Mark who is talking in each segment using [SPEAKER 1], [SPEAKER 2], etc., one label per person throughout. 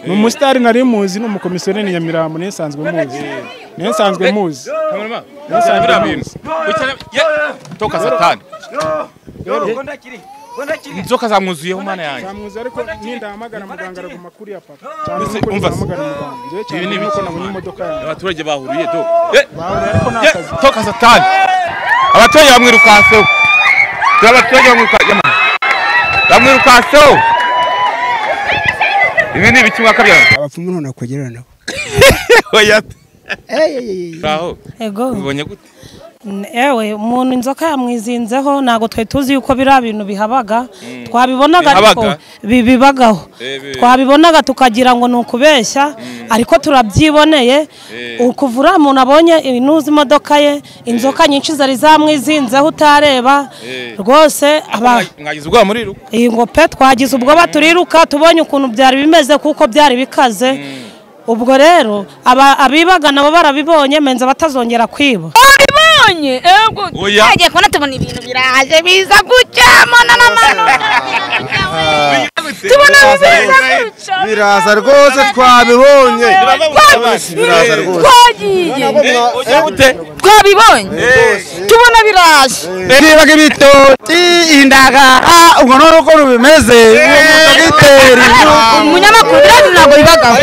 [SPEAKER 1] ni umusitari nari muzi ni umukomisiyoneri Nyamirambo niyo nsanzwe muzi
[SPEAKER 2] toka satani inzoka zamwuzuyeho mana yanjye
[SPEAKER 1] zamwuzuye ariko nindahamagara muganga araguma kuri ya papa cyane uko ndahamagara muganga ngiye cyane nuko nabonye imodoka yanjye
[SPEAKER 2] abaturage bahuriye do
[SPEAKER 1] bahuriye ariko nakazi
[SPEAKER 2] toka satani abaturage bamwirukanseho abaturage bamwirukanseho ibi ni ibiki mwakabyara
[SPEAKER 3] abapfumu none kugerana nabo
[SPEAKER 2] oya aho
[SPEAKER 4] ego
[SPEAKER 2] ubonye gute
[SPEAKER 4] ewe umuntu inzoka yamwizinzeho nago twe tuzi yuko bira bintu bihabaga twabibonaga ariko bibagaho twabibonaga tukagira ngo nukubeshya ariko turabyiboneye ukuvura umuntu abonye inuzi imodoka ye inzoka nyinshi zari zamwizinzeho utareba rwose
[SPEAKER 2] mwagize ubwoba muri ruko
[SPEAKER 4] ngo pe twagize ubwoba turiruka tubonye ukuntu byari bimeze kuko byari bikaze ubwo rero abibaga nabo barabibonye menza batazongera kwiba
[SPEAKER 5] ego yagiye kubona tubona ibintu biraje biza gucyamana n'amano tubona
[SPEAKER 6] biraza rwose twabibonye biraza rwose
[SPEAKER 5] twabibonye tubona biraje
[SPEAKER 6] nibaga ibitoti indagara ubwo none uko rubimeze giteri
[SPEAKER 5] umunyamakuru rero ntabwo bibagaho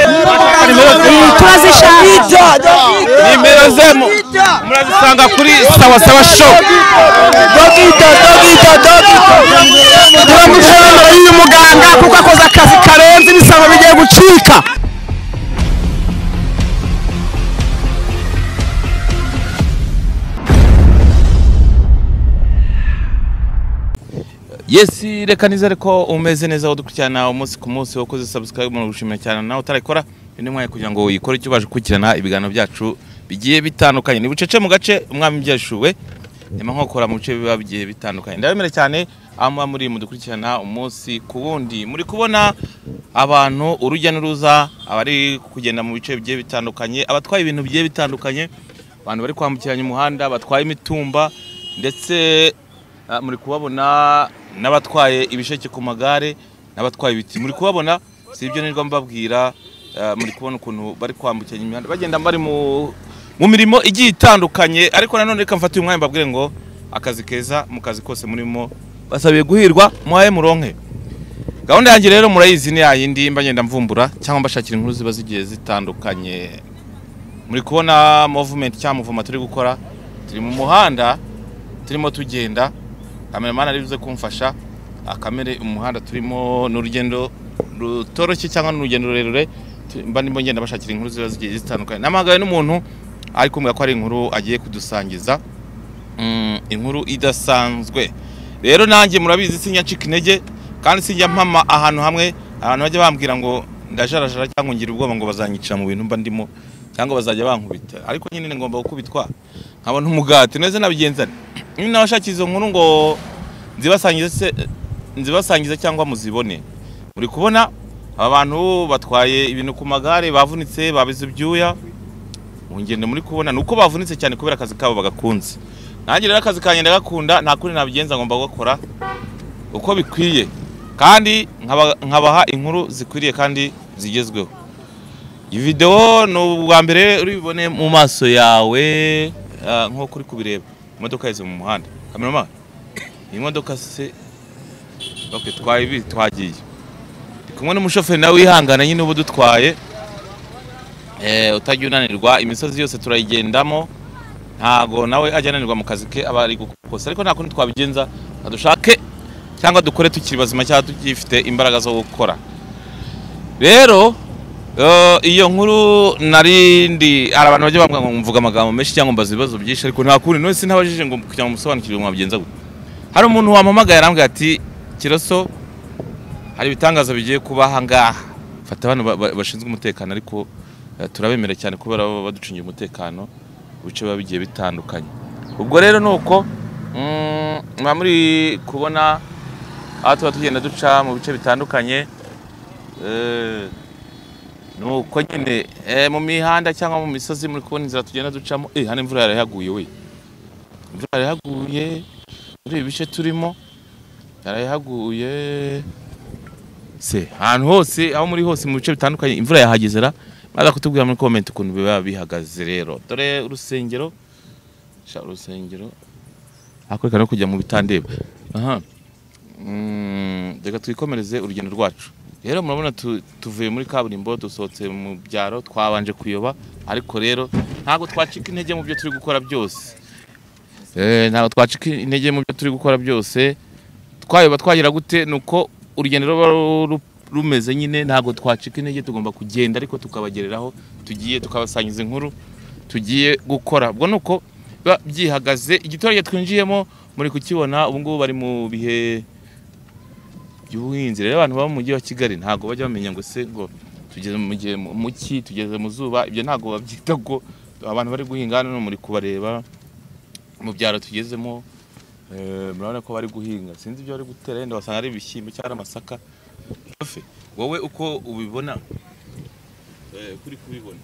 [SPEAKER 4] turazishaka
[SPEAKER 2] nimero zemo murazisanga kuri sawa show
[SPEAKER 6] dogita turamushimira uyu muganga kuko akoze akazi karenze ibisabo bigiye gucika
[SPEAKER 2] yes reka nizere ko umeze neza udukurikirana umunsi ku munsi wakoze subscribe mu gushimira cyane nawe utarayikora ni mwaye kugira ngo uyikore icyo baje gukurikirana ibiganiro byacu bigiye bitandukanye ni bucece mu gace umwami byashuwe nyuma nkokora mu bice biba bigiye bitandukanye ndabemere cyane amwa muri mu dukurikirana umunsi ku wundi muri kubona abantu urujya n'uruza abari kugenda mu bice bigiye bitandukanye abatwaye ibintu bigiye bitandukanye abantu bari kwambukiranya umuhanda batwaye imitumba ndetse muri kubabona n'abatwaye ibisheke ku magare n'abatwaye ibiti muri kubabona si ibyo nirwa mbabwira muri kubona ukuntu bari kwambukiranya imihanda bagenda bari mu mirimo igiye itandukanye ariko nanone reka mfate uyu mwanya mbabwire ngo akazi keza mu kazi kose murimo basabiye guhirwa muhaye muronke gahunda yanjye rero murayizi ni yayindi mbagenda mvumbura cyangwa mbashakira inkuru ziba zigiye zitandukanye muri kubona movement cyangwa muvuma turi gukora turi mu muhanda turimo tugenda cameraman aribuze kumfasha akamere umuhanda turimo n'urugendo rutoroshye cyangwa n'urugendo rurerure mba ndimo ngenda bashakira inkuru ziba zigiye zitandukanye namagaye n'umuntu ariko mbwa ko ari inkuru agiye kudusangiza inkuru idasanzwe rero nanjye murabizi sinya cika intege kandi sinjya mpama ahantu hamwe abantu bajya bambwira ngo ndajarajara cyangwa ngira ubwoba ngo bazanyicira mu bintu mba ndimo cyangwa bazajya bankubita ariko nyine ngomba gukubitwa nkabona umugati neze nabigenzane ni nabashakira izo nkuru ngo nzibasangize cyangwa muzibone muri kubona abantu batwaye ibintu ku magare bavunitse babize ibyuya ngende muri kubona nuko bavunitse cyane kubera akazi kabo bagakunze nanjye rero akazi kanye ndagakunda nta kuri nabigenza ngomba gukora uko bikwiye kandi nkabaha inkuru zikwiriye kandi zigezweho iyi video no bwa mbere uri bibone mu maso yawe nko kuri kubireba imodoka yize mu muhanda cameraman imodoka se okay twagiye kumwe n'umushoferi nawe wihangana nyine ubu dutwaye utajyunanirwa imisozi yose turayigendamo ntago nawe ajyananirwa mu kazi ke abari gukosa ariko nta kuntu twabigenza adushake cyangwa dukore tukiri bazima cyangwa tugifite imbaraga zo gukora rero iyo nkuru narindi abantu bajye bambwa ngo mvuga amagambo menshi cyangwa mbaza ibibazo byinshi ariko nta kuntu none sinabajije ngo kugira ngo musobanukirwe mwabigenza gute hari umuntu wampamagaye arambwira ati Kiroso hari ibitangaza bigiye kuba hangaha fata abantu bashinzwe umutekano ariko turabemera cyane kubera baducungiye umutekano bice biba bigiye bitandukanye ubwo rero nuko muri kubona aho tuba tugenda duca mu bice bitandukanye nuko nyine mu mihanda cyangwa mu misozi muri kubona inzira tugenda ducamo hano imvura yarahaguye we imvura yarahaguye muri ibi bice turimo yarahaguye se ahantu hose aho muri hose mu bice bitandukanye imvura yahagezera maza kutubwira muri comment ukuntu biba bihagaze rero dore urusengero akoreka no kujya mu bitandeba reka twikomereze urugendo rwacu rero murabona tuvuye muri kaburimbo dusohotse mu byaro twabanje kuyoba ariko rero ntago twacika intege mu byo turi gukora byose ntago twacika intege mu byo turi gukora byose twayoba twagira gute nuko urugendo rumeze nyine ntago twacika intege tugomba kugenda ariko tukabagereraho tugiye tukabasangiza inkuru tugiye gukora ubwo nuko byihagaze igitorage twinjiyemo muri kukibona ubu ngubu bari mu bihe by'ubuhinzi rero abantu baba mu mujyi wa Kigali ntago bajya bamenya ngo se ngo tugeze mu gihe muki tugeze mu zuba ibyo ntago babyita ngo abantu bari guhinga hano muri kubareba mu byaro tugezemo murabona ko bari guhinga sinzi ibyo bari gutera yenda basanga ari ibishyimbo cyangwa amasaka wowe uko ubibona kuri kubibona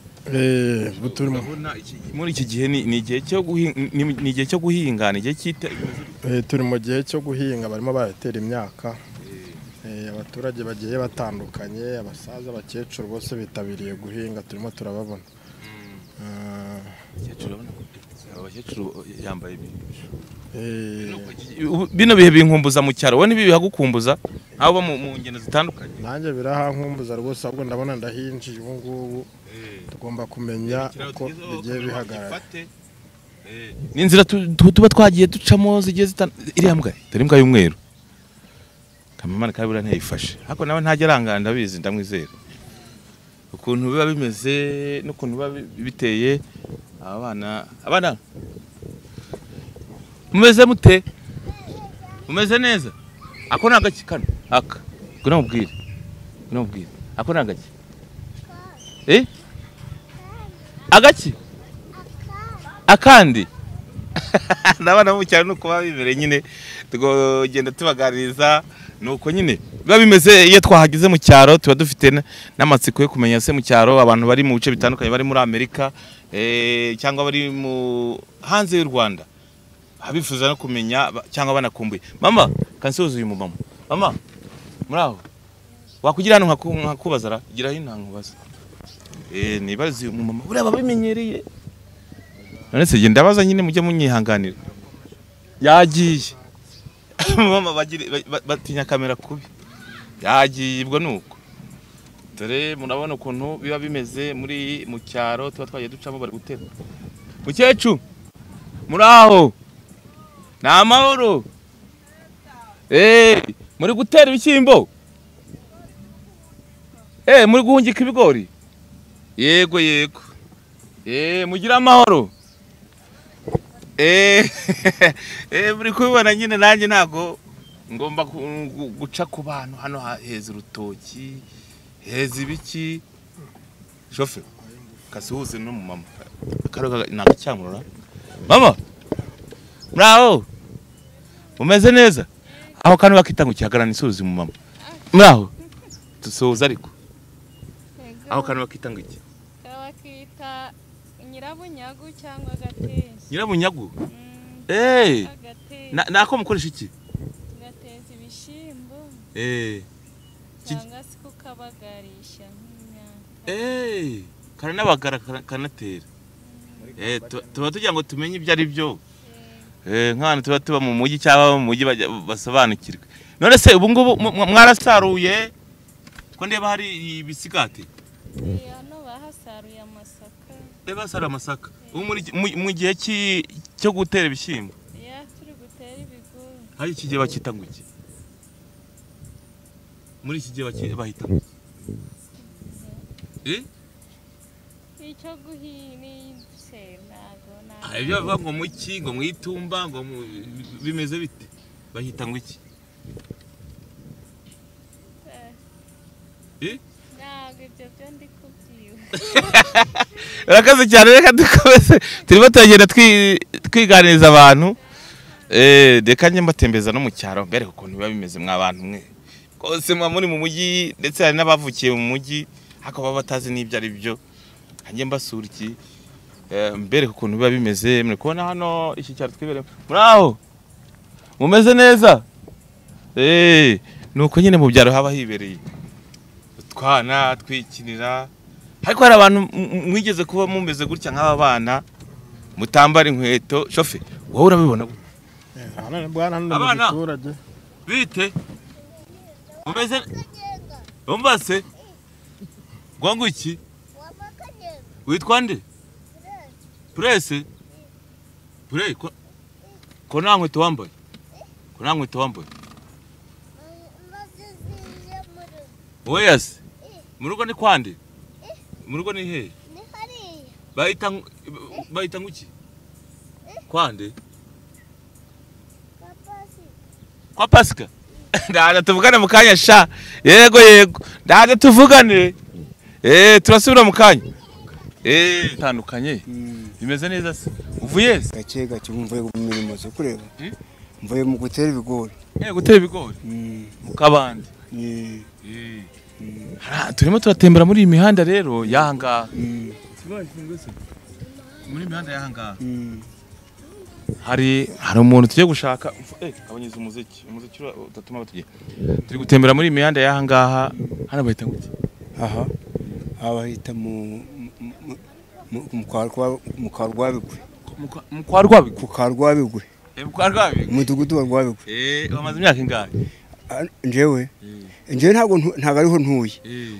[SPEAKER 2] muri iki gihe ni igihe cyo guhinga ni igihe cyita
[SPEAKER 3] turi mu gihe cyo guhinga barimo baratera imyaka abaturage bagiye batandukanye abasaza abakecuru bose bitabiriye guhinga turimo turababona
[SPEAKER 2] abakecuru yambaye bino bihe binkumbuza mu cyaro wowe nibi bihagukumbuza aho mu ngendo zitandukanye
[SPEAKER 3] nanjye birahankumbuza rwose ahubwo ndabona ndahinjiye ubu ngubu tugomba kumenya uko bigiye bihagarara
[SPEAKER 2] n'inzira tuba twagiye ducamo zigiye iriya mbwa dore imbwa y'umweru kamamana kabura ntayifashe ariko nawe ntajya arangana ndabizi ndamwizera ukuntu biba bimeze n'ukuntu biba biteye abana mumeze mute mumeze neza ako nagaki kano aka gunamubwire ako nagaki agaki akandi nabana mu cyaro nuko babibere nyine tugenda tubagaririza nuko nyine biba bimeze iyo twahageze mu cyaro tuba dufite n'amatsiko yo kumenya se mu cyaro abantu bari mu bice bitandukanye bari muri Amerika cyangwa bari mu hanze y'u Rwanda abifuza no kumenya cyangwa banakumbuye mama kansoza uyu mama muraho wakugira hano nkakubazara gira hino nkubaza nibaze uyu mama uraba bimenyereye none se genda baza nyine mujye munyihanganira yagiye mama batinya kamera kubi yagiye ibwo nuko dore murabona ukuntu biba bimeze muri mu cyaro tuba twagiye ducamo bari gutera mukecuru muraho na amahoro muri gutera ibishyimbo muri guhungika ibigori yego mugira amahoro muri kubibona nyine nanjye ntago ngomba guca ku bantu hano heza urutoki heza ibiki shofe kasuhuze no mu mama karoga nagacyamurura mama muraho umeze neza aho kantu bakita ngo cyagarana isuzi mu mama muraho tusoza ariko aho kantu bakita ngo iki
[SPEAKER 7] bakita nyirabunyagu cyangwa gatezi
[SPEAKER 2] nyirabunyagu nako mukoresha iki
[SPEAKER 7] gateza ibishyimbo cyangwa se kukabagarisha nk'imyaka
[SPEAKER 2] karanabagara kanatera tuba tugira ngo tumenye ibyo ari byo nk'abantu tuba mu mujyi cyangwa mu mujyi basobanukirwe none se ubu ngubu mwarasaruye ko ndeba hari ibisigati
[SPEAKER 7] hano bahasaruye amasaka
[SPEAKER 2] basaruye amasaka ubu mu gihe cyo gutera ibishyimbo
[SPEAKER 7] turi gutera ibigori
[SPEAKER 2] hari iki gihe bakita ngo iki muri iki gihe bahita ngo
[SPEAKER 7] icyo guhinga
[SPEAKER 2] ibyo bavuga ngo muki ngo mwitumba ngo bimeze bite bahita ngo iki
[SPEAKER 7] ntabwo ibyo byo ndi kubyiba
[SPEAKER 2] urakaze cyane reka dukomeze turimo turagenda twiganiriza abantu reka njye mbatembeza no mu cyaro mbere ukuntu biba bimeze mw'abantu mwe rwose muba muri mu mujyi ndetse hari n'abavukiye mu mujyi ariko baba batazi n'ibyo ari byo njye mbasura iki mbere ukuntu biba bimeze muri kubona hano iki cyaro twibereye muraho mumeze neza nuko nyine mu byaro haba hibereye utwana twikinira ariko hari abantu mwigeze kuba mumeze gutya nk'aba bana mutambara inkweto shofe wowe urabibona gute
[SPEAKER 3] abana
[SPEAKER 2] bite umeze umbase gwangu iki witwa nde Presse ko nta nkweto wambaye oya se mu rugo ni kwande mu rugo ni hehe bayita nguki kwande kwa Pasika ndaje tuvugane mu kanya sha yego ndaje tuvugane turasubira mu kanya tandukanye bimeze neza se uvuye se
[SPEAKER 8] gake mvuye mu mirimo zo kureba mvuye mu gutera ibigori
[SPEAKER 2] gutera ibigori mu kabande turimo turatembera muri iyi mihanda rero yahanga muri mihanda yahanga hari umuntu tugiye gushaka abanyuze umuziki utatuma batugiye turi gutembera muri imihanda yahanga hano bahita nguki
[SPEAKER 8] bahita mu Karwabigwe umudugudu wa Rwabigwe
[SPEAKER 2] bamaze imyaka ingahe
[SPEAKER 8] njyewe ntabwo ariho ntuye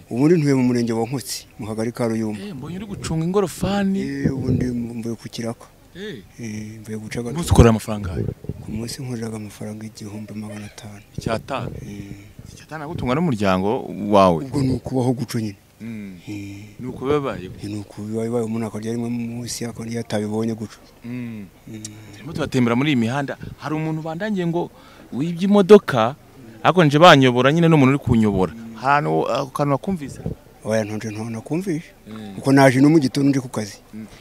[SPEAKER 8] ubundi ntuye mu murenge wa Nkotsi mu kagari ka Ruyumba
[SPEAKER 2] mbonye uri gucunga ingorofani
[SPEAKER 8] ubundi mvuye ku Kiraka mvuye guca gato
[SPEAKER 2] umunsi ukorera amafaranga
[SPEAKER 8] ku munsi nkoreraga amafaranga 1500
[SPEAKER 2] icyatana gutunga n'umuryango wawe
[SPEAKER 8] ubwo nukubaho guco nyine
[SPEAKER 2] nuko babaye
[SPEAKER 8] umuntu akarya rimwe munsi akandi yatabibonye guco
[SPEAKER 2] turimo turatembera muri iyi mihanda hari umuntu bandangiye ngo wibye imodoka ariko nje banyobora nyine n'umuntu uri kunyobora hano kantu nakumvise
[SPEAKER 8] oya ntonje nakumvisha uko naje no mu gitondo nje ku kazi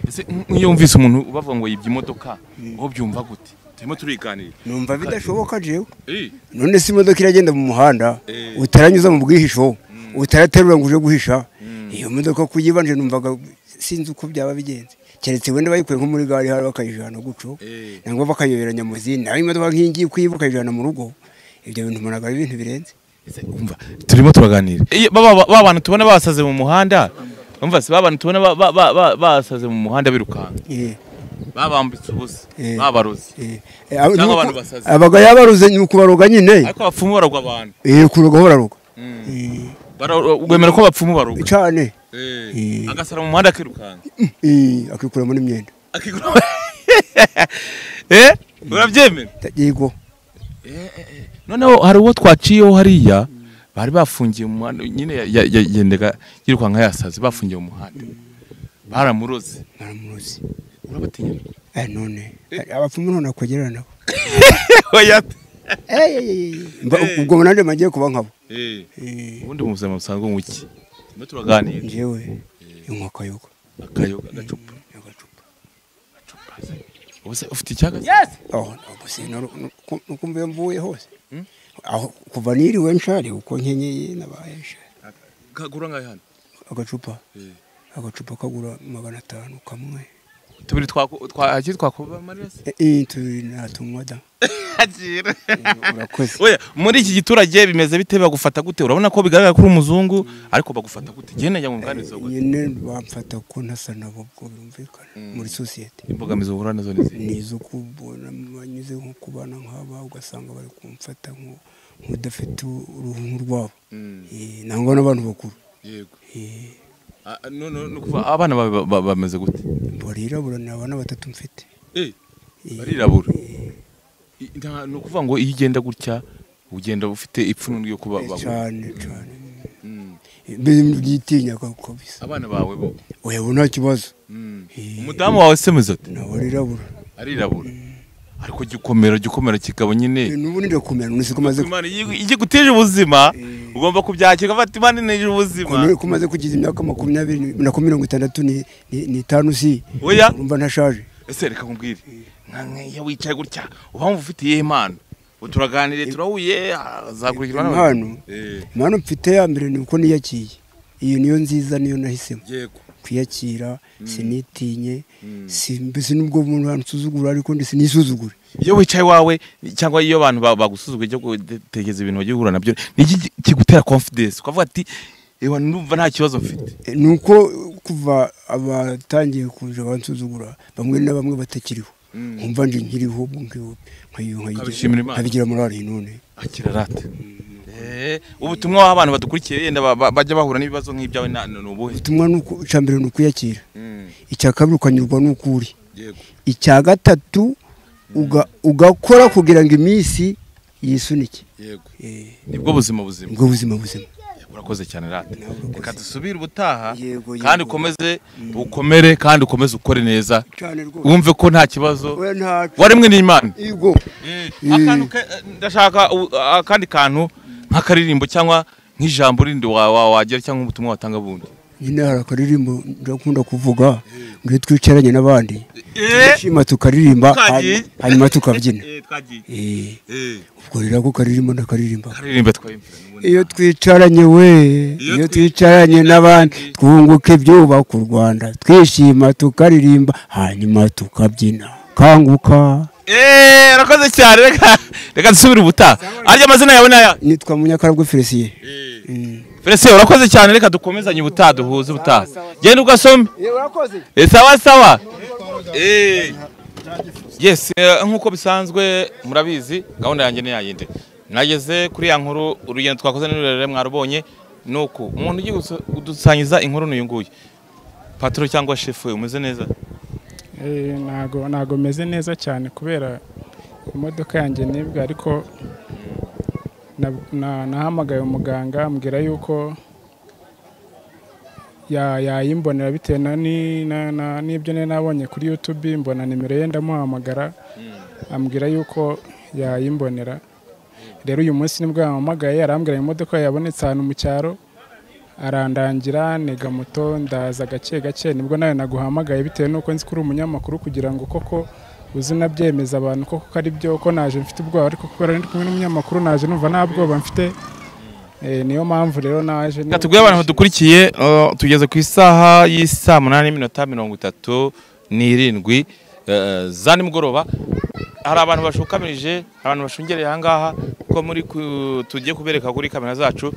[SPEAKER 2] ese iyo umvise umuntu bavuga ngo yibye imodoka aho byumva gute turimo turiganira
[SPEAKER 8] numva bidashoboka jewe none si imodoka iragenda mu muhanda utaranyuza mu bwihisho utaraterura ngo uje guhisha iyo modoka kuyibanje numvaga sinzi uko byaba bigenze keretse wenda bayikuye nko muri gari hari bakayijana guco nangwa bakayoberanya mu zindi nayo imodoka nk'ingi kwibuka ijana mu rugo ibyo bintu munaga ibintu birenze
[SPEAKER 2] umva turimo turaganira ba bantu tubona basaze mu muhanda umva se ba bantu tubona basaze mu muhanda birukanga babambitse ubusa babaroze cyangwa abantu basaze
[SPEAKER 8] abaga yabaruze ni ukubaroga nyine
[SPEAKER 2] ariko abapfumu barogwa abantu
[SPEAKER 8] kuroga bararoga
[SPEAKER 2] ugwemera ko bapfumu baroga
[SPEAKER 8] cyane
[SPEAKER 2] agasara mu muhanda akirukanga
[SPEAKER 8] akikuramo n'imyenda
[SPEAKER 2] urabyemera
[SPEAKER 8] yego
[SPEAKER 2] noneho hari uwo twaciyeho hariya bari bafungiye mu muhanda nyine yagendaga yirukanka yasaze bafungiye mu muhanda baramuroze urabatinya
[SPEAKER 8] none abapfumu none akogerana nabo
[SPEAKER 2] oya
[SPEAKER 8] ubwo nande magiye kuba nkabo
[SPEAKER 2] ubundi mu buzima busanzwe ngwiki no turaganira
[SPEAKER 8] njyewe akayoga
[SPEAKER 2] agacupa ubuse ufite icyaga
[SPEAKER 8] nukumva mvuye hose aho kuva niriwe nshari uko nkenyeye nabaye
[SPEAKER 2] kagura ngahe hano
[SPEAKER 8] agacupa kagura 500 kamwe
[SPEAKER 2] tubiri twakuba Marias
[SPEAKER 8] tubiri natunywa da urakoze
[SPEAKER 2] oya muri iki giturage bimeze bite bagufata gute urabona ko bigaragara ko uri umuzungu ariko bagufata gute gene njya mu bwanirizo gute
[SPEAKER 8] nyine bamfata ko ntasa nabo bwo birumvikana muri societe
[SPEAKER 2] imbogamizi uhura nazo
[SPEAKER 8] nizo kubona banyuze nko kubana nk'aba ugasanga bari kumfata nk'udafite uruhu rwabo nangwa n'abantu bakuru
[SPEAKER 2] yego no kuva abana bameze gute
[SPEAKER 8] barirabura ni abana 3 mfite
[SPEAKER 2] barirabura no kuvuga ngo iyo ugenda gutya ugenda ufite ipfunwe yo kuba
[SPEAKER 8] cyane byitinya ko bisa
[SPEAKER 2] abana bawe bo
[SPEAKER 8] oya nta kibazo
[SPEAKER 2] umudamu wawe semeze ati
[SPEAKER 8] nabarirabura
[SPEAKER 2] arirabura ariko gikomera kigabo nyine
[SPEAKER 8] n'ubu ndi gukomera none sikomaze
[SPEAKER 2] ije guteje ubuzima ugomba kubyakira bafata imana neje ubuzima
[SPEAKER 8] kumaze kugiza imyaka 20 na 65 si
[SPEAKER 2] oya
[SPEAKER 8] urumva ntashaje
[SPEAKER 2] ese reka nkubwire nkanke wicaye gutya ubamva ufite impano uturaganire turahuye azakurikirwa
[SPEAKER 8] n'abantu impano mfite ya mbere ni uko niyakiye iyo niyo nziza niyo nahisemo
[SPEAKER 2] yego
[SPEAKER 8] kwiyakira sinitinye mbese nubwo umuntu ansuzugura ariko ndetse nisuzugure
[SPEAKER 2] iyo wicaye wawe cyangwa iyo abantu bagusuzugura cyo gutegeza ibintu bagiye guhura nabyo niki kigutera confidence ukavuga ati ewa numva nta kibazo mfite
[SPEAKER 8] nuko kuva abatangiye kuja bansuzugura bamwe na bamwe batakiriho nkumva nje nkiriho nkabigira morali none
[SPEAKER 2] akira rate ubutumwa w'abantu badukurikiye yenda bajya bahura n'ibibazo nk'ibyawe n'ubuhe
[SPEAKER 8] ubutumwa nuko cambere nukuyakira icya kabiri ukanyurwa n'ukuri icya gatatu ugakora kugira ngo iminsi yisunike
[SPEAKER 2] yego nibwo buzima
[SPEAKER 8] ubwo buzima
[SPEAKER 2] urakoze cyane rate reka dusubire ubutaha kandi ukomere kandi ukomeze ukore neza wumve ko nta kibazo waremwe n'Imana
[SPEAKER 8] yego
[SPEAKER 2] ndashaka akandi kantu nk'akaririmbo cyangwa nk'ijambo rindi wagira cyangwa ubutumwa watanga bundi
[SPEAKER 8] nyine hari akaririmbo ndakunda kuvuga ngo twicaranye n'abandi twishima tukaririmba hanyuma tukabyina ubwo rero ko karirimbo ndakaririmba iyo twicaranye n'abandi twunguka ibyubaka u Rwanda twishima tukaririmba hanyuma tukabyina kanguka
[SPEAKER 2] arakoze cyane reka dusubire ubutaha arya amazina yawe naya
[SPEAKER 8] nitwa Munyakarabwe Felicien
[SPEAKER 2] Felicien urakoze cyane reka dukomezanye ubutaha duhuze ubutaha genda ugasome urakoze sawa yes nkuko bisanzwe murabizi gahunda yanjye ni yayinde nageze kuri ya nkuru urugendo twakoze n'ururere mwarubonye nuko umuntu ugiye gusangiza inkuru n'uyu nguyu patro cyangwa chef umeze neza
[SPEAKER 1] nago meze neza cyane kubera imodoka yanjye nibwo ariko nahamagaye umuganga ambwira yuko yayimbonera bitewe n'ibyo nabonye kuri YouTube mbona nimero ye ndamuhamagara ambwira yuko yayimbonera rero uyu munsi nibwo yahamagaye arambwira imodoka yabonetse ahantu mu cyaro arandangira nega moto ndaza gake nibwo nawe naguhamagaye bitewe nuko nzi kuri umunyamakuru kugira ngo koko uzina byemeza abantu koko ari byo ko naje mfite ubwoba ariko kuko ari kumwe n'umunyamakuru naje numva nta bwoba mfite niyo mpamvu rero naje
[SPEAKER 2] tubwiye abantu badukurikiye tugeze ku isaha y'isa 8:37 za nimugoroba hari abantu bashukamirije abantu bashungereye aha ngaha ko muri tugiye kubereka kuri kamera zacu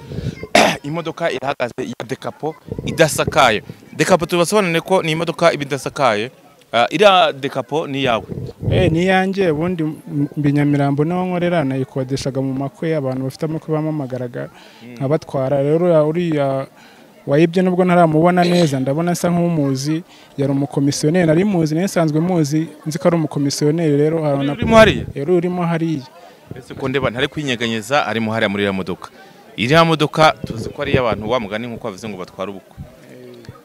[SPEAKER 2] imodoka irahagaze ya Decapo idasakaye. Decapo tubasobanane ko ni imodoka ibidasakaye. Ira Decapo ni yawe?
[SPEAKER 1] Ni yanjye ubundi Binyamirambo naho nkorera nayikodeshaga mu makwe abantu bafite amakwe bamamagaraga nkabatwara. Rero uriya wayibye nubwo ntaramubona neza ndabona nsa nk'umuzi yari umukomisiyoneri nari muzi nesanzwe muzi nzi ko ari umukomisiyoneri rero harana rero urimo hariya.
[SPEAKER 2] Ese ko ndeba ntari kwinyeganyeza ari mu hariya muri iriya modoka. Iriya modoka tuzi ko ari y'abantu wa mugani nkuko bavuze ngo batwara ubukwe.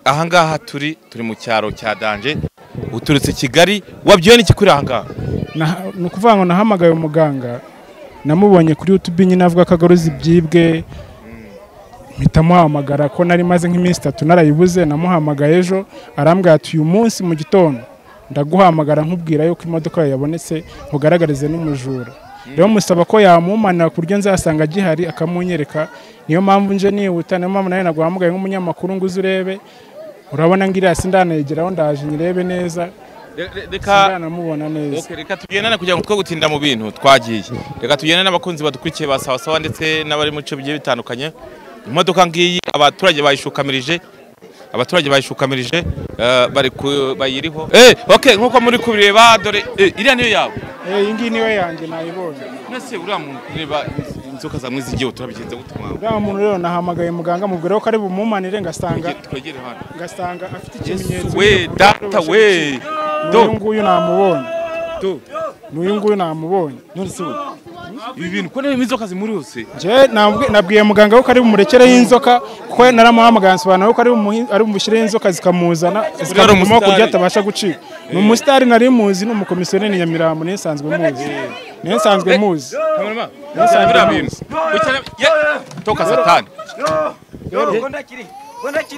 [SPEAKER 2] Aha ngaha turi mu cyaro cya Danje uturutse Kigali wabyiye n'iki kuri aha ngaha?
[SPEAKER 1] Nukuvuga ngo nahamagaye umuganga namubonye kuri YouTube nyine avuga ko agaruza ibyibwe mpitamuhamagara ko nari maze nk'iminsi 3 narayibuze namuhamagaye ejo arambwira ati uyu munsi mu gitondo ndaguhamagara nkubwira yuko imodoka yabonetse ugaragarize n'umujura. Rero musaba ko yamumana kuryo nzasanga gihari akamunyereka niyo mpamvu nje nihuta niyo mpamvu nawe naguhamagaye nk'umunyamakuru ngo uzurebe urabona ngira sindanegeraho ndaje nyirebe neza reka namubona neza.
[SPEAKER 2] Okay, reka tugendana kugira ngo two gutinda mu bintu twagiye. Reka tugendana n'abakunzi badukurikiye basawa ndetse n'abari mu cyo bigiye bitandukanye. Imodoka ngiyi abaturage bayishukamirije bari bayiriho okay nkuko muri kubireba dore iriya niyo yawe
[SPEAKER 1] iyi ngiyi niyo yanjye nayibonye
[SPEAKER 2] nese uriya muntu kureba inzoka zamwe zigiye turabigenze gutuma
[SPEAKER 1] uriya muntu rero nahamagaye muganga mubwira ko ari bumumanire ngasanga
[SPEAKER 2] twegere hano
[SPEAKER 1] ngasanga afite ikimenyetso
[SPEAKER 2] we data we
[SPEAKER 1] do nguyu namubonye do n'uyu nguyu namubonye none
[SPEAKER 2] ibi bintu ko nayo inzoka zimuri hose
[SPEAKER 1] je nabwiye muganga ko ari bumurekere y'inzoka ko naramuhamagara nsobanura ko ari bumushyire y'inzoka zikamuzana zikarimo kurya atabasha gucika. Ni umusitari nari muzi n'umukomisiyoneri Nyamirambo nesanzwe muzi
[SPEAKER 2] toka satani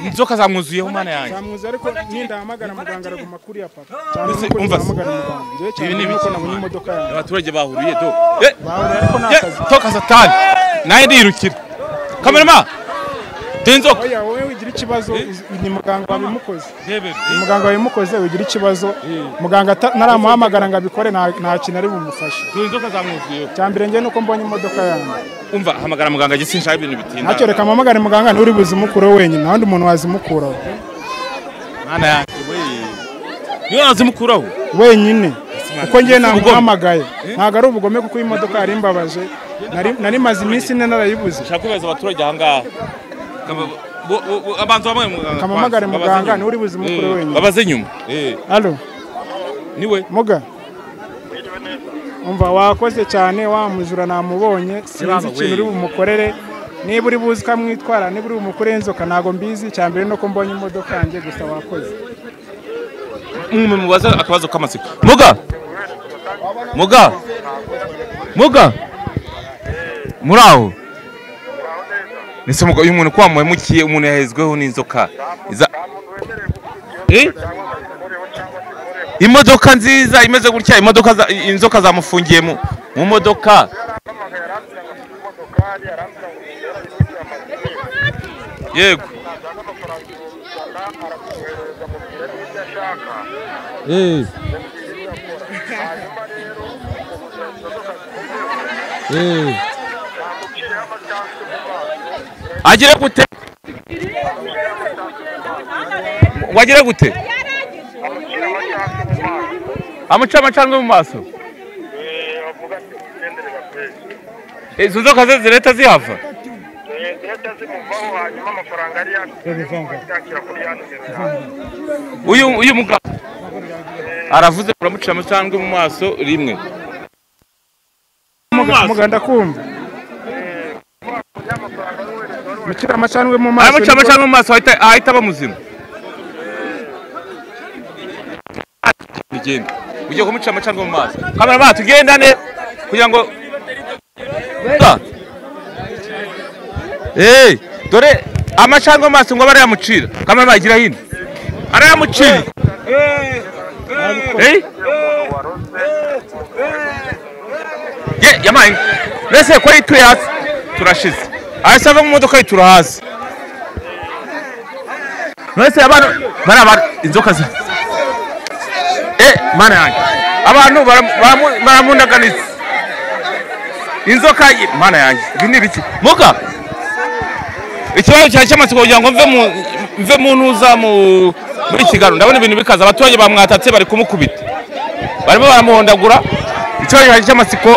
[SPEAKER 2] inzoka zamwuzuyeho mana yanjye
[SPEAKER 1] zamwuzuye ariko nindahamagara muganga araguma kuri ya papa cyane ko nahamagara muganga je cyane nuko nabonye imodoka yanjye
[SPEAKER 2] abaturage bahuriye do
[SPEAKER 1] bahuriye ariko nakazi
[SPEAKER 2] toka satani naye ndirukira kamerama denzoka
[SPEAKER 1] oya wowe wigira ikibazo ni muganga wabimukoze muganga wabimukoze ugira ikibazo muganga naramuhamagara ngo abikore nta kintu ari bumufashe
[SPEAKER 2] inzoka zamwuzuye
[SPEAKER 1] cyambere ngiye nuko mbonye imodoka yanjye
[SPEAKER 2] umva hamagara muganga gisinshaka ibintu bitinda
[SPEAKER 1] ntacyo reka mpamagare muganga nturi buzimukuro wenyine nta wundi muntu wazimukuraho
[SPEAKER 2] mwana yanjye niyo wazimukuraho
[SPEAKER 1] wenyine kuko ngiye namuhamagaye ntabwo ari ubugome kuko imodoka yari imbabaje nari maze iminsi ine narayibuze
[SPEAKER 2] ushaka kubaza abaturage ahangaha abantu bamwe muganga
[SPEAKER 1] kamamagare muganga nturi buzimukuro wenyine
[SPEAKER 2] babaze nyuma
[SPEAKER 1] allo
[SPEAKER 2] niwe
[SPEAKER 1] muga umva wakoze cyane wamujura namubonye sinzi ikintu uri bumukorere niba uri buzi kamwitwara niba uri bumukore inzoka ntago mbizi cyambere no ko mbonye imodoka yanjye gusa wakoze
[SPEAKER 2] mubaza akabazo k'amatsiko muga muraho nise uyu muntu kwa muhemukiye umuntu yahezweho n'inzoka imodoka nziza imeze gutya imodoka inzoka zamufungiye mu modoka yego agire gute wagira gute amuca amacandwe mu maso izo nzoka ze zireta zihava uyu mugabo aravuze uramucira amacandwe mu maso rimwe
[SPEAKER 1] muganda kumva mucira amacandwe mu maso
[SPEAKER 2] amuca amacandwe mu maso ahita bamuzima igenda ugiye kumucira amacandwe mu maso kamera ba tugendane kugira ngo dore amacandwe mu maso ngo barayamucira kamera bagira hino arayamucira yamaye nese ko yituye hasi turashize ahise ava mu modoka yitura hasi nese abantu baraba inzoka ze mana yanjye abantu baramundaganiza inzoka mana yanjye ibi ni ibiki muka ikibazo cyane cy'amatsiko kugira ngo mve mu ntuza muri Kigali ndabona ibintu bikaza abaturage bamwatatse bari kumukubita barimo baramuhondagura ikibazo cy'amatsiko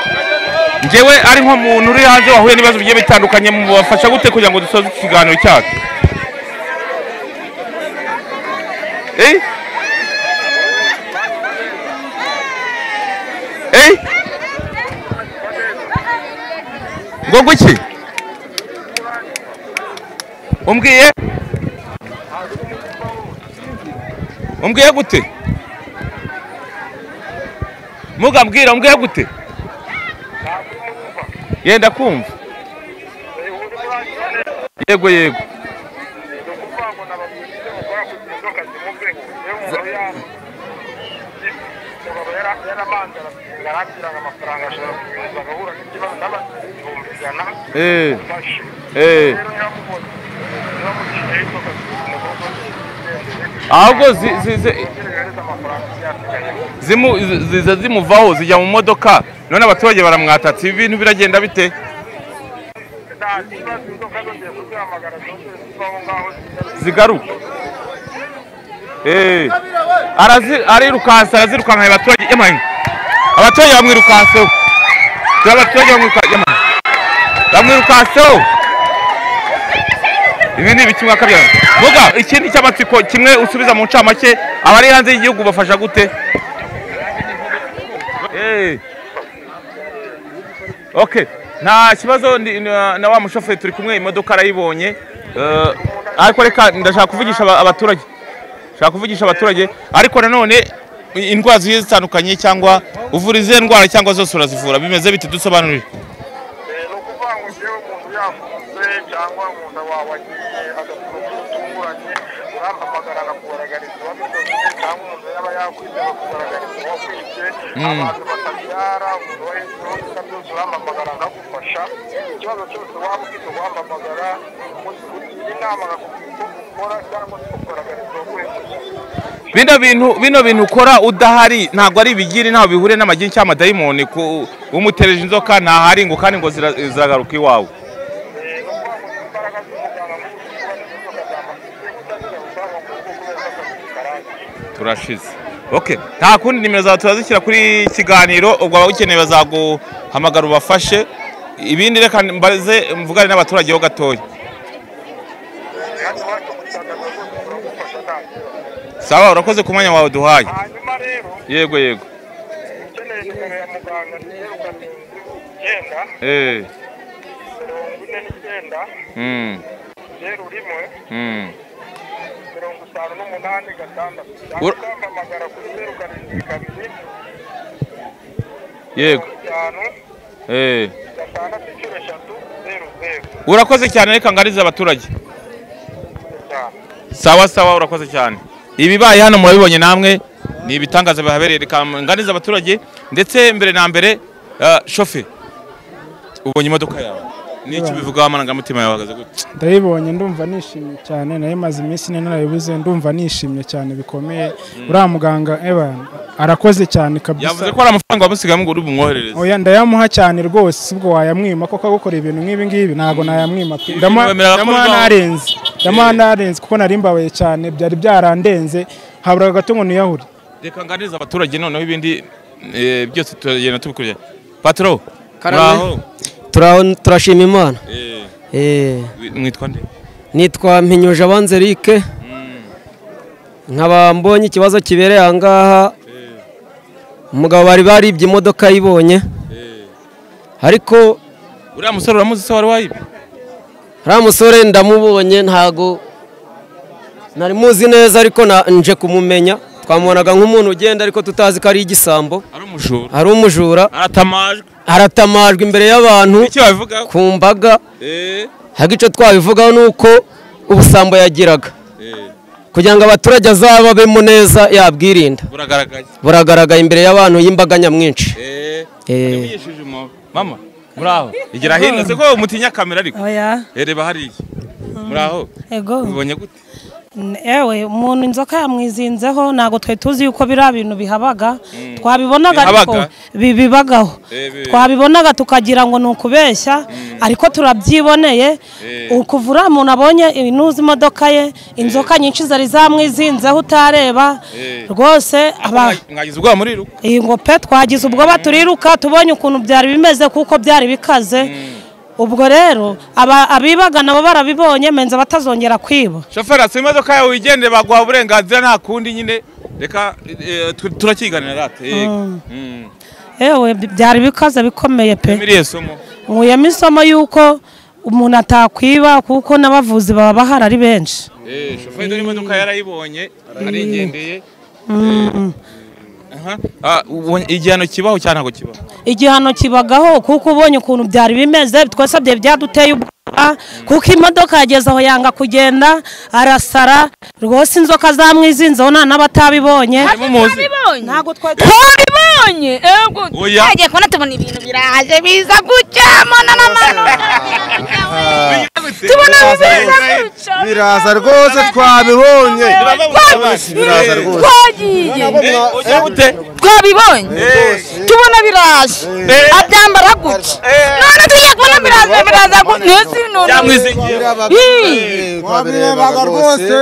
[SPEAKER 2] ngewe ari nko muntu uri hanze wahuye n'ibibazo bigiye bitandukanye mubafasha gute kugira ngo dusoze ikiganiro cyacu ngo guki umbwiye gute mugambwira umbwiye gute yenda kumva yego ahubwo ziza zimuvaho zijya mu modoka none abaturage baramwatatse ibi bintu biragenda bite zigaruka arirukansa arazirukanka abaturage bamwirukanseho bamwirukanseho ibi ni ibiki mwaka byana vuga ikindi cy'amatsiko kimwe usubiza mu ncamake abari hanze y'igihugu bafasha gute okay nta kibazo na wa mushoferi turi kumwe imodoka arayibonye ariko reka ndashaka kuvugisha abaturage ariko nanone indwara zigiye zitandukanye cyangwa uvura izihe ndwara cyangwa zose urazivura bimeze bite dusobanurire
[SPEAKER 3] cyangwa umuntu wagiye agakora utunguranye urampamagara akakugaragariza uwabikoze cyangwa umuntu yaba yakwize akakugaragariza uwakwibye abantu batabyara umuntu wo hejuru byose urampamagara akagufasha ikibazo cyose waba ufite uwampamagara ugira inama akakubwira ukora cyangwa se kugaragariza ukwemeza.
[SPEAKER 2] bino bintu ukora udahari ntabwo ari ibigiri ntaho bihure n'amagini cyangwa amadayimoni umutereje inzoka ntahari ngo kandi ngo ziragaruka iwawe. Turashize. Okay, nta kundi nimero zawe turazishyira kuri kiganiro, ubwo abagukeneye bazaguhamagara ubafashe. Ibindi reka mbaze mvugane n'abaturage ho gatoya. Sawa, urakoze ku mwanya wawe duhaye.
[SPEAKER 3] Hanyuma rero
[SPEAKER 2] Yego.
[SPEAKER 3] ukeneye nimero ya muganga ni 0 uhamagara kuri 0
[SPEAKER 2] Yego.
[SPEAKER 3] 5
[SPEAKER 2] Urakoze cyane, reka ngariza abaturage. Sawa, urakoze cyane. Ibibaye hano murabibonye namwe, ni ibitangaza bihabereye, reka nganiza abaturage. Ndetse mbere na mbere shofe, ubonye imodoka yawe niki bivuga amarangamutima yawe ahagaze gute?
[SPEAKER 1] Ndayibonye ndumva nishimye cyane, nayo maze iminsi narayibuze, ndumva nishimye cyane bikomeye. Uriya muganga arakoze cyane kabisa.
[SPEAKER 2] Yavuze ko ari amafaranga wamusigaye ngo uri bumwoherereze.
[SPEAKER 1] Oya, ndayamuha cyane rwose, ubwo wayamwima koko agukora ibintu nk'ibi ngibi ntago nayamwima. Ndamuha narenze kuko nari mbabaye cyane, byari byarandenze, habura gato ngo niyahure.
[SPEAKER 2] Reka nganiza abaturage noneho ibindi byose tugenda tubikurira. Patro,
[SPEAKER 9] turashima Imana.
[SPEAKER 2] Mwitwa nde?
[SPEAKER 9] Nitwa Mpinyuje Abanzerike. Nkaba mbonye ikibazo kibereye ahangaha. Umugabo bari baribye imodoka yibonye. Ariko
[SPEAKER 2] uriya musore uramuzi se wari wayibye?
[SPEAKER 9] Uriya musore ndamubonye, ntago nari muzi neza, ariko nje kumumenya. Twamubonaga nk'umuntu ugenda ariko tutazi ko ari igisambo. Ari umujura. Aratamajwe imbere y'abantu ku mbaga. Hagico twabivugaho nuko ubusambo yagiraga. Kugira ngo abaturage azababemo neza yabwirinda. Buragaragaye imbere y'abantu y'imbaga nyamwinshi.
[SPEAKER 2] Mama, muraho. Igira hino se ko umutinya kamera ariko.
[SPEAKER 4] Oya.
[SPEAKER 2] Reba hariya. Muraho.
[SPEAKER 4] Ego.
[SPEAKER 2] Ubonye gute?
[SPEAKER 4] Ewe umuntu inzoka yamwizinzeho ntago twe tuzi yuko bira bintu bihabaga, twabibonaga ariko bibagaho, twabibonaga tukagira ngo nukubeshya, ariko turabyiboneye. Ukuvura umuntu abonye inuzi imodoka ye, inzoka nyinshi zari zamwizinzeho utareba rwose.
[SPEAKER 2] Mwagize ubwoba muri ruko?
[SPEAKER 4] Ngo pe twagize ubwoba turiruka, tubonye ukuntu byari bimeze kuko byari bikaze. Ubwo rero abibaga nabo barabibonye, menza batazongera kwiba.
[SPEAKER 2] Shofera, si imodoka yawe wigende baguha uburenganzira nta kundi nyine, reka turakiganira rate.
[SPEAKER 4] Ewe byari bikaze bikomeye pe.
[SPEAKER 2] Emiriye somo.
[SPEAKER 4] Nkuyemo isomo yuko umuntu atakwiba kuko n'abavuzi baba bahari ari benshi.
[SPEAKER 2] Shofera, dore imodoka yarayibonye arigendeye. Igihano kibaho cyane ntago kibaho?
[SPEAKER 4] Igihano kibagaho kuko ubonye ukuntu byari bimeze, twasabye byaduteye ubwoba kuko imodoka yageze aho yanga kugenda, arasara rwose. Inzoka zamwizinzeho nta n'abatabibonye.
[SPEAKER 5] Ntago twabibonye. Yagiye kubona tubona ibintu biraje biza gucamo tubona
[SPEAKER 6] biraza rwose, twabibonye.
[SPEAKER 5] Twabibonye tubona biraje abyambara gutya, none tugiye kubona biraza
[SPEAKER 6] twabirebaga rwose.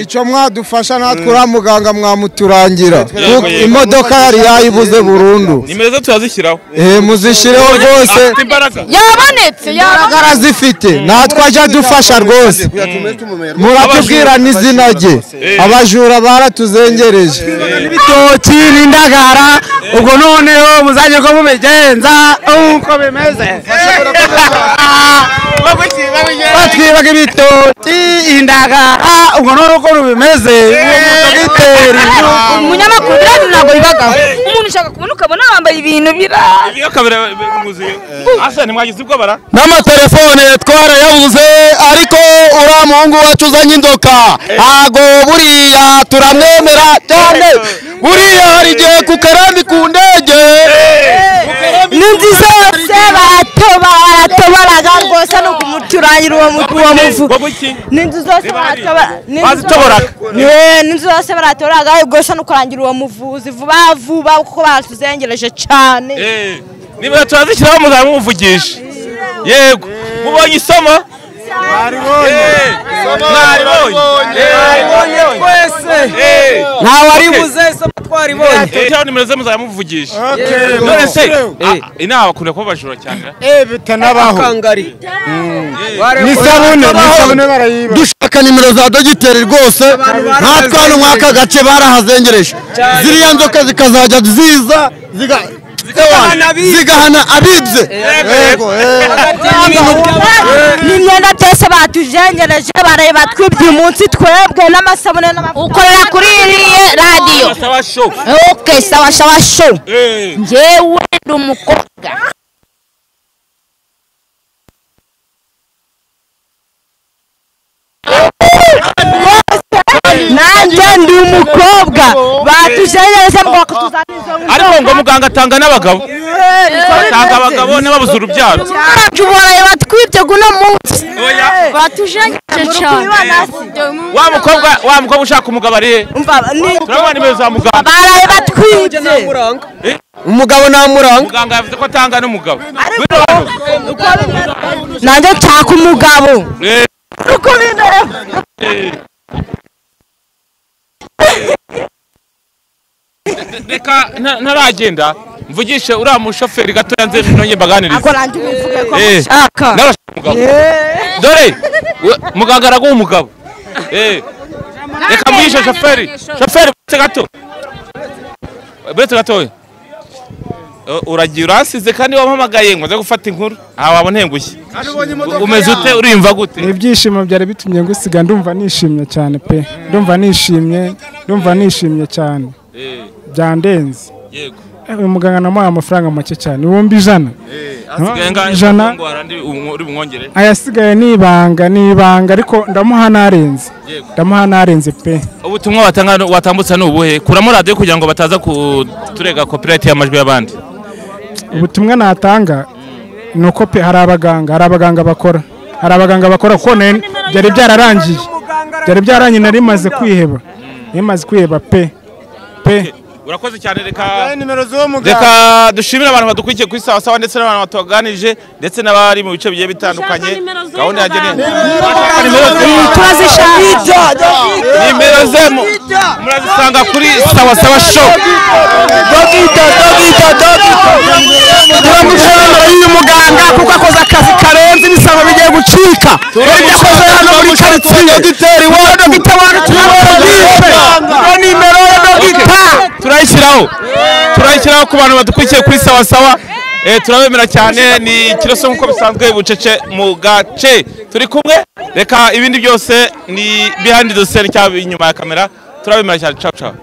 [SPEAKER 6] Icyo mwadufasha natwe uriya muganga mwamuturangira, imodoka yari yayibuze burundu.
[SPEAKER 2] Nimero zo turazishyiraho.
[SPEAKER 6] Muzishyireho rwose,
[SPEAKER 5] yabonetse
[SPEAKER 6] arazifite, natwe ajya dufasha rwose. Muratubwira n'izina rye, abajura baratuzengereje. Ibitoki n'indagara, ubwo noneho muzajye ko mubigenza uko bimeze. Batwibaga ibitoki, indagara, ubwo noneho uko bimeze.
[SPEAKER 5] Umunyamakuru ntabwo bibagaho. Umuntu ushaka kubona ukabona wambaye ibintu biraje.
[SPEAKER 6] N'amatelefone twarayabuze, ariko uriya muhungu wacu uzanye inzoka ntago buriya turamwemera cyane. Buriya hari igihe ku karambi ku ndege
[SPEAKER 5] n'inzu zose baratobaraga rwose no kumutura baturangira uwo muvu n'inzu zose
[SPEAKER 2] bazitoboraga
[SPEAKER 5] n'inzu zose baratoraga ubwo no kurangira uwo muvuzi vuba vuba kuko batuzengereje cyane
[SPEAKER 2] niba turazishyiraho muzamuvugisha yego mubonye isomo
[SPEAKER 9] ntawe aribuze isomo twaribonye
[SPEAKER 2] cyangwa nimero ze muzamuvugisha none se inaha bakunda kuba bajura cyane
[SPEAKER 8] bitanabaho n'isabune barayiba dushaka nimero za dogiteri rwose natwe hano mwaka gace barahazengereje ziriya nzoka zikazajya ziza zigahana abibye
[SPEAKER 5] n'imyenda byose batujengereje bareba twibye umunsi twebwe n'amasabune ukorera kuri iriya radiyo oke sawa show njyewe ndi umukobwa nanjye ndi umukobwa batujengereje ngo tuzanize
[SPEAKER 2] ariko ngo muganga atanga n'abagabo atanga abagabo n'ababuze urubyaro
[SPEAKER 5] tubaraye batwibye guno munsi batujengereje cyane
[SPEAKER 2] wa mukobwa ushaka umugabo ari he turabona nimero za muganga
[SPEAKER 5] baraye batwibye
[SPEAKER 9] umugabo namuranga
[SPEAKER 2] muganga yavuze ko atanga n'umugabo
[SPEAKER 5] nanjye nshaka umugabo uko bindeba
[SPEAKER 2] reka ntaragenda mvugishe uriya mushoferi gatoya nze nonye mbaganirize dore muganga araguha umugabo reka mwishe shoferi buretse gatoya uragiye urasize kandi wampamagaye ngo nze gufata inkuru aha waba ntengushye umeze ute urimva gute
[SPEAKER 1] ibyishimo byari bitumye ngusiga ndumva nishimye cyane pe ndumva nishimye cyane byandenze
[SPEAKER 2] yego
[SPEAKER 1] uyu muganga namuhaye amafaranga make cyane ibihumbi ijana ayasigaye ni ibanga ariko ndamuha narenze pe
[SPEAKER 2] ubutumwa watambutsa ni ubuhe kuramo radiyo kugira ngo bataza kuturega copyright y'amajwi y'abandi
[SPEAKER 1] ubutumwa natanga ni uko pe hari abaganga bakora kuko byari byararangiye nari maze kwiheba pe
[SPEAKER 2] urakoze cyane reka dushimire abantu badukurikiye kuri sawa ndetse n'abantu batuganije ndetse n'abari mu bice bigiye bitandukanye gahunda yageneye nimero ze murazisanga kuri sawa show
[SPEAKER 6] turamushimira uyu muganga kuko akoze akazi karenze ibisabo bigiye gucika yakoze hano muri karitsiye dogiteri nimero ya dogiteri
[SPEAKER 2] turayishyiraho ku bantu badukurikiye kuri sawa turabemera cyane ni kiroso nk'uko bisanzwe bucece mu gace turi kumwe reka ibindi byose ni behind the scene cyangwa inyuma ya kamera turabemera cyane ciao